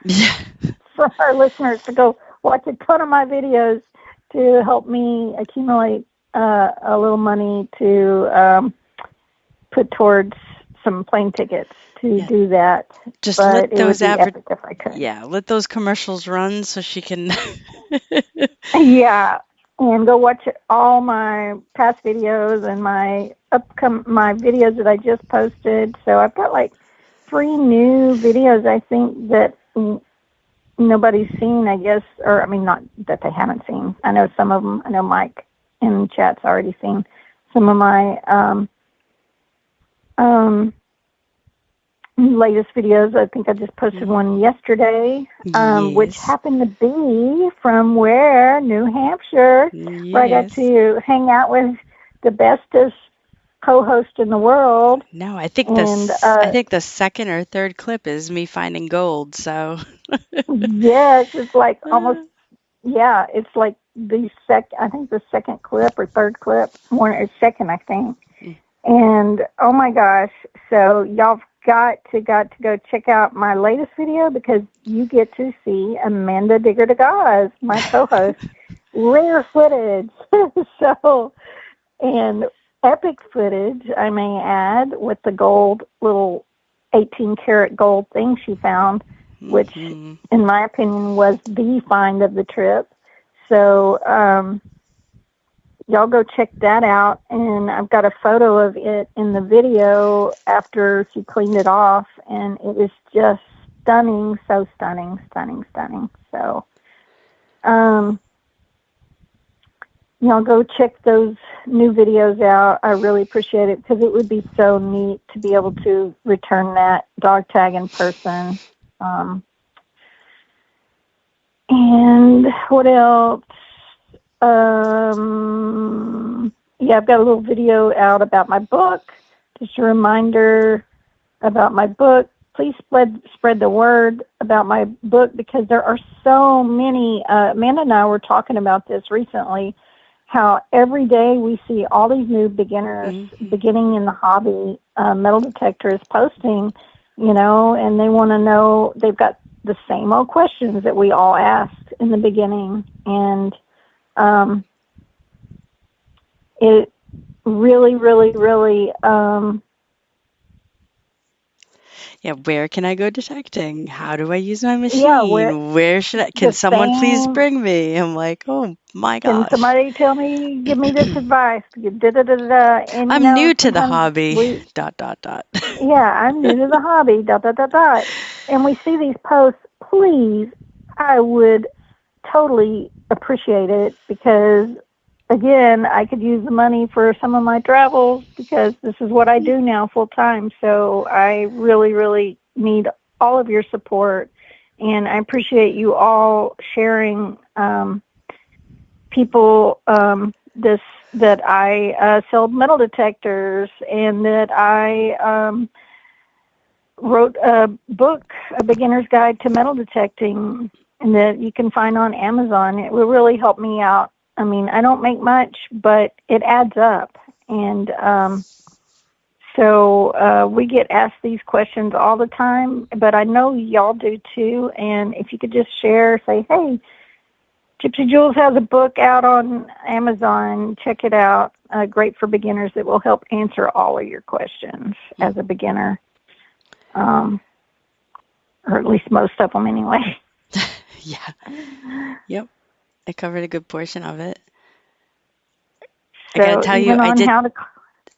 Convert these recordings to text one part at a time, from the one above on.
Yeah. for our listeners to go watch a ton of my videos to help me accumulate a little money to put towards some plane tickets to Yeah. do that. Just But let it would those be epic if I could. yeah, let those commercials run so she can Yeah, and go watch all my past videos and my videos that I just posted. So I've got like 3 new videos I think that nobody's seen, I guess, or I mean, not that they haven't seen. I know some of them. I know Mike in chat's already seen some of my um, latest videos. I think I just posted one yesterday, which Yes. happened to be from New Hampshire, where I got Yes. to hang out with the bestest co-host in the world. No, And I think the second or third clip is me finding gold, so yes, it's like almost, yeah, it's like I think the second clip or third clip, one or second, I think. And oh my gosh, so y'all got to go check out my latest video because you get to see Amanda Digger Degaz, my co-host, rare footage. So, and epic footage, I may add, with the gold, little 18 karat gold thing she found, which Mhm. in my opinion was the find of the trip. So, y'all go check that out. And I've got a photo of it in the video after she cleaned it off, and it is just stunning, so stunning, stunning, stunning. So, y'all go check those new videos out. I really appreciate it because it would be so neat to be able to return that dog tag in person. And what else? Yeah, I've got a little video out about my book. Just a reminder about my book. Please spread the word about my book because there are so many. Amanda and I were talking about this recently, how every day we see all these new beginners beginning in the hobby, metal detectors posting, and they want to know, they've got the same old questions that we all asked in the beginning. And it really, really, really, Yeah, where can I go detecting? How do I use my yeah, where machine? Where should can the someone please same, bring me? I'm like, oh my can gosh. somebody give me this advice? Da, da, da, da, da. And, I'm new to the sometimes hobby. Dot dot dot. yeah, I'm new to the hobby, dot, dot, dot, dot. And we see these posts, please, I would totally appreciate it because, again, I could use the money for some of my travels because this is what I do now full time. So I really, really need all of your support. And I appreciate you all sharing people this that I sell metal detectors and that I wrote a book, A Beginner's Guide to Metal Detecting, and that you can find on Amazon. It will really help me out. I mean, I don't make much, but it adds up. And so we get asked these questions all the time, but I know y'all do too. And if you could just share, say, hey, Gypsy Jules has a book out on Amazon. Check it out. Great for beginners. It will help answer all of your questions as a beginner. Or at least most of them anyway. Yeah. Yep. I covered a good portion of it. I gotta So tell you, even on how to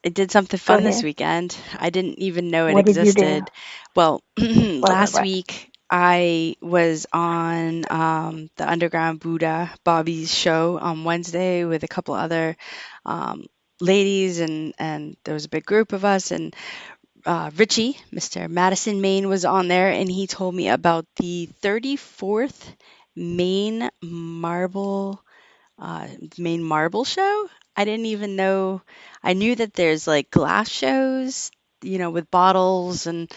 I did something go fun this ahead. weekend. I didn't even know it What did you do? existed. Well, last What? week I was on the Underground Buddha Bobby's show on Wednesday with a couple other um, ladies, and there was a big group of us. And Richie, Mr. Madison Maine, was on there, and he told me about the 34th Maine Marble Maine Marble Show. I didn't even know. I knew that there's like glass shows, with bottles and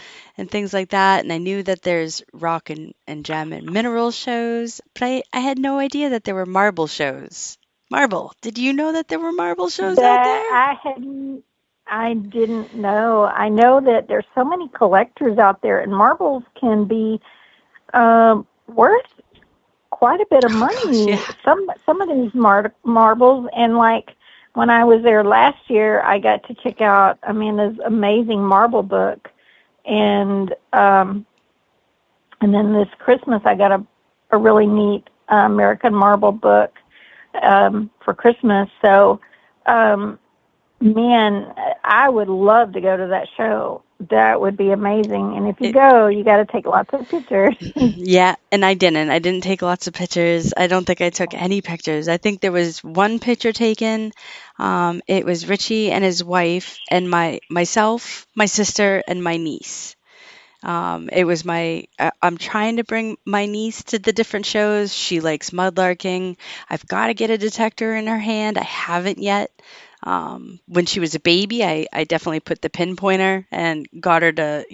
things like that, and I knew that there's rock and gem and mineral shows, but I had no idea that there were marble shows. Marble. Did you know that there were marble shows out That there? I didn't know. I know that there's so many collectors out there, and marbles can be worth quite a bit of Oh gosh, money. yeah. Some of these marbles, and like when I was there last year, I got to check out Amanda's amazing marble book, and and then this Christmas I got a really neat American marble book for Christmas. So, man, I would love to go to that show. That would be amazing. And if you It, go, you got to take lots of pictures. yeah, and I didn't. I didn't take lots of pictures. I don't think I took any pictures. I think there was one picture taken. It was Richie and his wife and myself, my sister, and my niece. It was I'm trying to bring my niece to the different shows. She likes mudlarking. I've got to get a detector in her hand. I haven't yet. When she was a baby, I definitely put the pinpointer and got her to,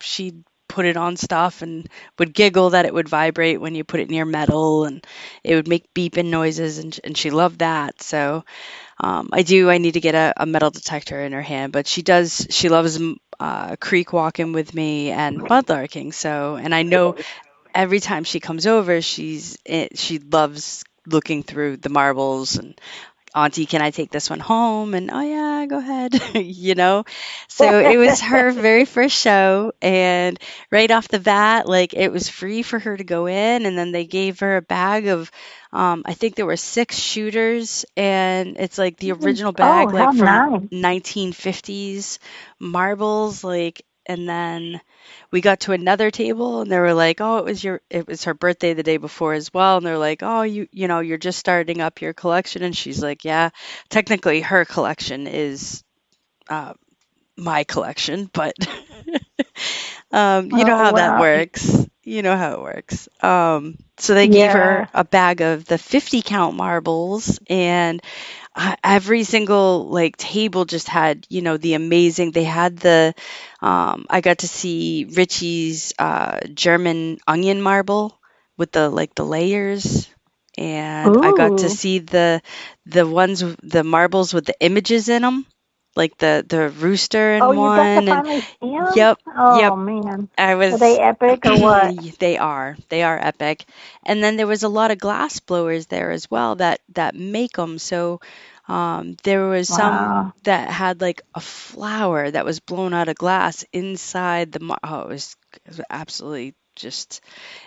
she'd put it on stuff and would giggle that it would vibrate when you put it near metal and it would make beeping noises and she loved that. So I need to get a metal detector in her hand, but she loves creek walking with me and mudlarking. So, and I know every time she comes over, she loves looking through the marbles and Auntie, can I take this one home? And oh yeah, go ahead. So it was her very first show, and right off the bat, like it was free for her to go in, and then they gave her a bag of, I think there were 6 shooters, and it's like the original Oh, bag, how like from nice. 1950s marbles, like, and then we got to another table and they were like, "Oh, it was her birthday the day before as well." And they're like, "Oh, you're just starting up your collection." And she's like, "Yeah, technically her collection is uh, my collection, but you know Oh, how that wow. works. You know how it works." So they gave her Yeah. a bag of the 50 count marbles, and every single like table just had the amazing. They had I got to see Richie's German onion marble with the layers, and I got to Ooh. see the marbles with the images in them, like the rooster Oh, in you got to one. And finally see them? yep, Oh, yep, man. I Are they was. epic or what? They are epic. And then there was a lot of glass blowers there as well that make them. So there was some Wow. that had like a flower that was blown out of glass inside it was absolutely just,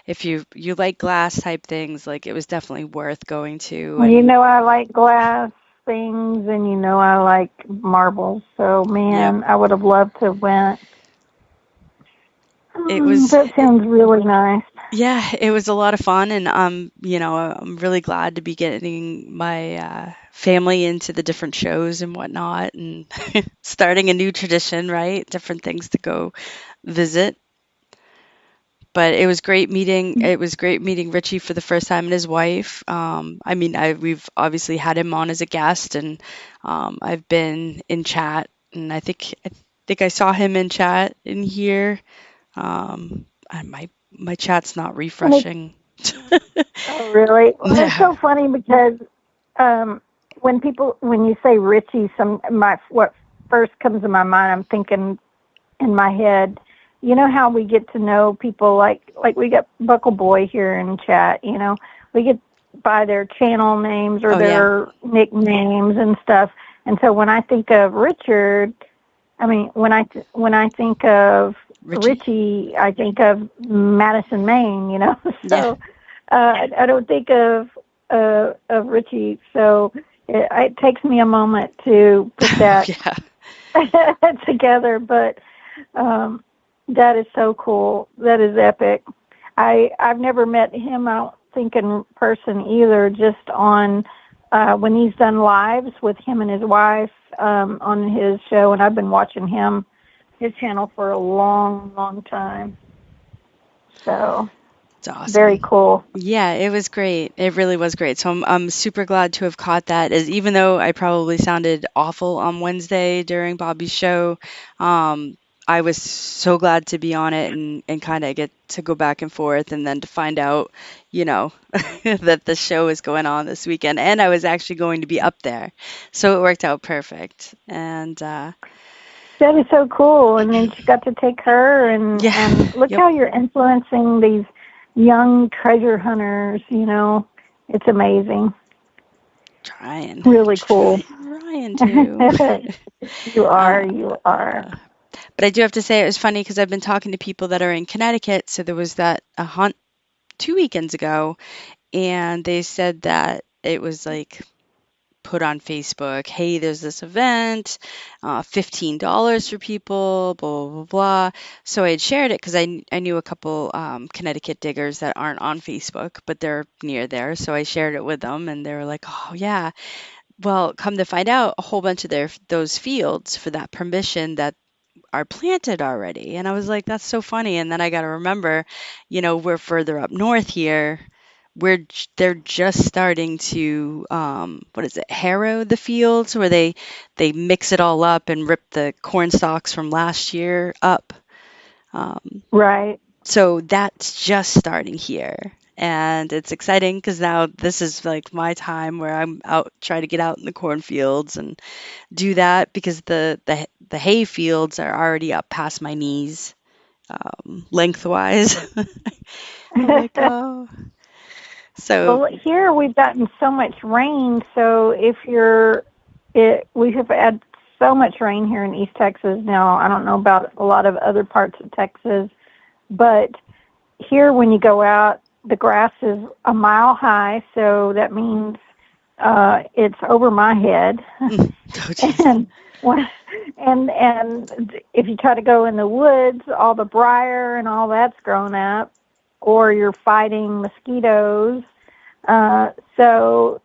if you like glass type things, like it was definitely worth going to. Well, you And know I like glass things, and you know I like marbles. So, yep, man, I would have loved to have went. it was. That sounds really nice. Yeah, it was a lot of fun, and I'm really glad to be getting my family into the different shows and whatnot, and starting a new tradition, right? Different things to go visit. But it was great meeting. It was great meeting Richie for the first time and his wife. I mean, we've obviously had him on as a guest, and I've been in chat, and I think I saw him in chat in here. And my chat's not And it's, refreshing. oh, really? Well, it's Yeah. so funny because um, when you say Richie, what first comes to my mind, I'm thinking in my head, you know how we get to know people like we got Buckle Boy here in chat, we get by their channel names or Oh yeah, their nicknames and stuff. And so when I think of Richard, I mean when I think of Richie. Richie, I think of Madison, Maine. Yeah. So I don't think of Richie. So it takes me a moment to put Oh that yeah. together, but um, that is so cool. That is epic. I've never met him, I don't think, in person either, just on when he's done lives with him and his wife on his show, and I've been watching his channel for a long, long time. So It's very awesome. cool. Yeah, it was great. It really was great. So I'm super glad to have caught that. As even though I probably sounded awful on Wednesday during Bobby's show, um, I was so glad to be on it and kind of get to go back and forth and then to find out, you know, that the show is going on this weekend and I was actually going to be up there. So it worked out perfect. And That is so cool. And then you got to take her, and yeah, look yep. how you're influencing these young treasure hunters. It's amazing. Trying, Really cool. trying to. You are, Uh, you are. but I do have to say it was funny because I've been talking to people that are in Connecticut. So there was that a hunt 2 weekends ago, and they said that it was like put on Facebook, hey, there's this event, $15 for people, blah, blah, blah, blah. So I had shared it because I knew a couple Connecticut diggers that aren't on Facebook, but they're near there. So I shared it with them, and they were like, oh, yeah. Well, come to find out, a whole bunch of those fields for that permission that are planted already. And I was like, that's so funny. And then I got to remember, we're further up north here. They're just starting to what is it, harrow the fields where they mix it all up and rip the corn stalks from last year up. Um, Right. so that's just starting here. And it's exciting because now this is like my time where I'm out trying to get out in the cornfields and do that because the hay fields are already up past my knees, lengthwise. I'm like, oh. So Well, here we've gotten so much rain, so we have had so much rain here in East Texas now. I don't know about a lot of other parts of Texas, but here when you go out, the grass is a mile high, so that means it's over my head. oh, and when- and if you try to go in the woods, all the briar and all that's grown up, or you're fighting mosquitoes. So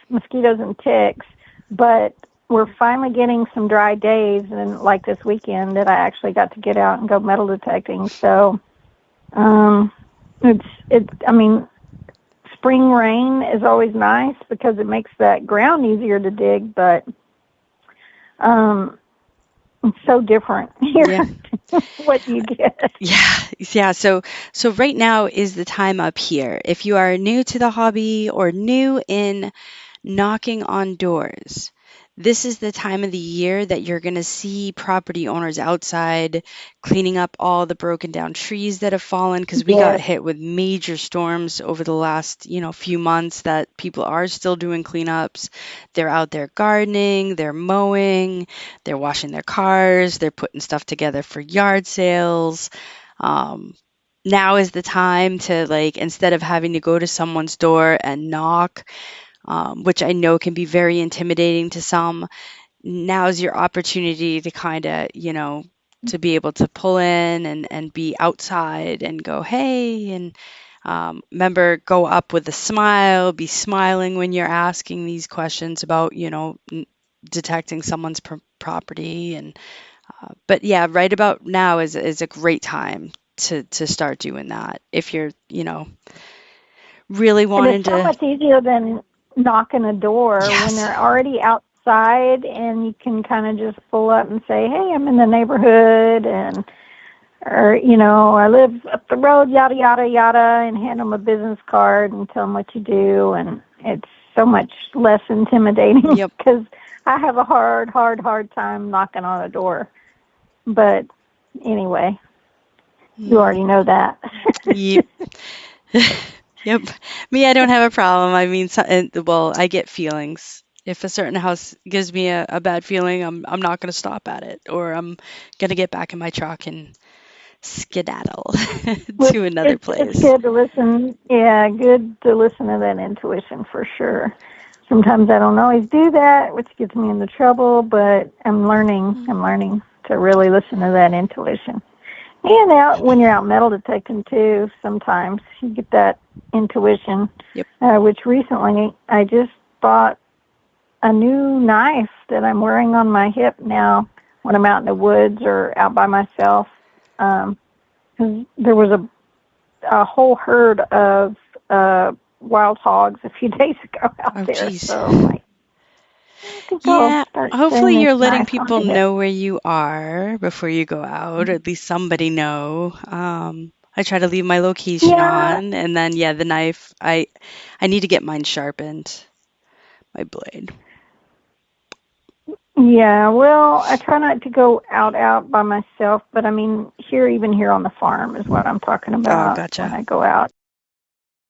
mosquitoes and ticks, but we're finally getting some dry days, and like this weekend that I actually got to get out and go metal detecting. So um, I mean, spring rain is always nice because it makes that ground easier to dig, but um, it's so different yeah. here. What you get. Yeah. So right now is the time up here. If you are new to the hobby or new in knocking on doors, this is the time of the year that you're going to see property owners outside cleaning up all the broken down trees that have fallen because we got Yes. hit with major storms over the last, few months that people are still doing cleanups. They're out there gardening, they're mowing, they're washing their cars, they're putting stuff together for yard sales. Um, Now is the time to, like, instead of having to go to someone's door and knock, which I know can be very intimidating to some. Now's your opportunity to kind of, to be able to pull in and be outside and go, hey, and remember, go up with a smile, be smiling when you're asking these questions about, detecting someone's property. And, but yeah, right about now is a great time to start doing that. If you're, really And it's wanting so to, much easier than knocking a door when yes. they're already outside, and you can kind of just pull up and say, "Hey, I'm in the neighborhood," or I live up the road, yada yada yada, and hand them a business card and tell them what you do, and it's so much less intimidating Yep. because I have a hard time knocking on a door. But anyway, you already know that. Yep. Yep. Me, I don't have a problem. I mean, well, I get feelings. If a certain house gives me a bad feeling, I'm not going to stop at it, or I'm going to get back in my truck and skedaddle Well, to another it's place. good to listen. Yeah, good to listen to that intuition for sure. Sometimes I don't always do that, which gets me into trouble, but I'm learning. I'm learning to really listen to that intuition. And when you're out metal detecting too, sometimes you get that intuition. Yep. Which recently I just bought a new knife that I'm wearing on my hip now when I'm out in the woods or out by myself. 'Cause there was a whole herd of wild hogs a few days ago out Oh, there. geez. So I'm like, I think I'll Yeah. start Hopefully wearing this you're letting knife on people my hip. know where you are before you go out, or at least somebody know. I try to leave my location Yeah, on, and then yeah, the knife. I need to get mine sharpened, my blade. Yeah, well, I try not to go out by myself, but I mean, even here on the farm is what I'm talking Oh, about when gotcha. I go out.